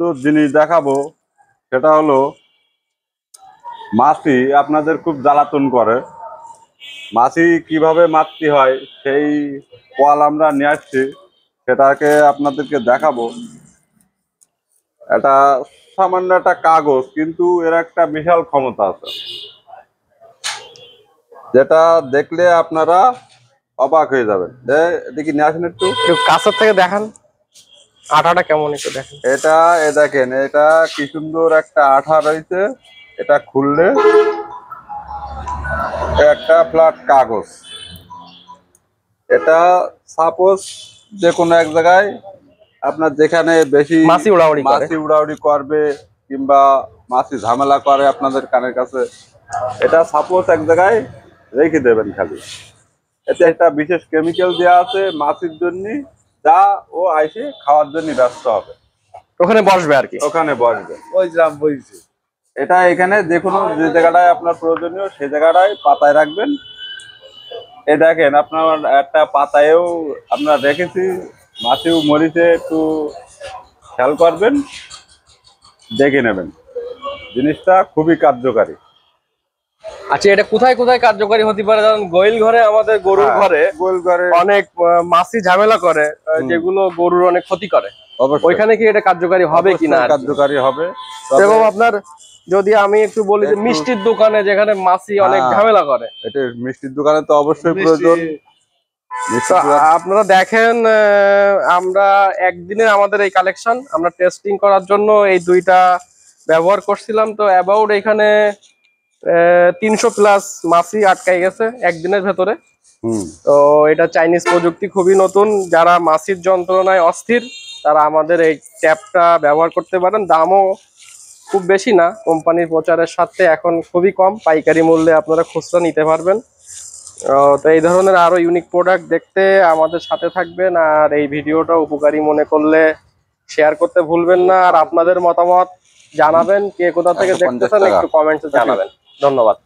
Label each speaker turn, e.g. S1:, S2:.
S1: তো জিনিস দেখাবো, সেটা হলো মাছি আপনাদের খুব জ্বালাতন করে। মাছি কিভাবে মারতে হয় সেই কল আমরা নিয়ে আসছি, সেটাকে আপনাদেরকে দেখাবো। এটা সামান্য একটা কাগজ, কিন্তু এর একটা বিশাল ক্ষমতা আছে, যেটা দেখলে আপনারা অবাক হয়ে যাবেন। দেখি নিয়ে আসেন একটু।
S2: একটু কাছের থেকে দেখান আঠাটা কেমন, একটু দেখেন।
S1: এটা দেখেন, এটা কি সুন্দর একটা আঠা রয়েছে। এটা খুললে একটা ফ্ল্যাট কাগজ। এটা সাপোজ যে কোনো এক জায়গায় আপনার যেখানে বেশি মাছি উড়াউড়ি করবে কিংবা মাছি ঝামেলা করে আপনাদের কানের কাছে, এটা সাপোজ এক জায়গায় রেখে দেবেন খালি। এতে একটা বিশেষ কেমিক্যাল দেওয়া আছে মাছির জন্য, যা ও আইসে খাওয়ার জন্য ব্যস্ত হবে,
S2: ওখানে বসবে আর কি,
S1: ওখানে বসবে। ওই গ্রাম বইছে এটা। এখানে যে কোনো যে জায়গাটায় আপনার প্রয়োজনীয় সেই জায়গাটায় পাতায় রাখবেন। এ দেখেন, আপনার একটা পাতায়ও আমরা রেখেছি, মাছিও মরিচে, একটু খেয়াল করবেন, দেখে নেবেন। জিনিসটা খুবই কার্যকারী।
S2: আচ্ছা, এটা কোথায় কোথায় কার্যকারী হতে পারে? কারণ গোইল ঘরে, আমাদের গরুর ঘরে অনেক মাছি ঝামেলা করে, যেগুলো গরুর অনেক ক্ষতি করে। ওইখানে কি এটা কার্যকারী হবে কিনা?
S1: কার্যকারী হবে।
S2: এবং আপনার যদি আমি একটু বলি যে মিষ্টির দোকানে যেখানে মাছি অনেক ঝামেলা করে,
S1: এটা মিষ্টির দোকানে তো অবশ্যই প্রয়োজন।
S2: আপনারা দেখেন, আমরা একদিনের আমাদের এই কালেকশন আমরা টেস্টিং করার জন্য এই দুইটা ব্যবহার করছিলাম। তো অ্যাবাউট এখানে 300+ মাছি আটকাই গেছে একদিনের ভেতরে। তো এটা চাইনিজ প্রযুক্তি, খুবই নতুন। যারা মাছির যন্ত্রণায় অস্থির তারা আমাদের এই ট্যাপটা ব্যবহার করতে পারেন। দামও খুব বেশি না, কোম্পানির প্রচারের সাথে এখন খুবই কম, পাইকারি মূল্যে আপনারা খুচরা নিতে পারবেন। তো এই ধরনের আরো ইউনিক প্রোডাক্ট দেখতে আমাদের সাথে থাকবেন। আর এই ভিডিওটা উপকারী মনে করলে শেয়ার করতে ভুলবেন না। আর আপনাদের মতামত জানাবেন, কে কোথা থেকে দেখতেছেন একটু কমেন্টসে জানাবেন। ধন্যবাদ।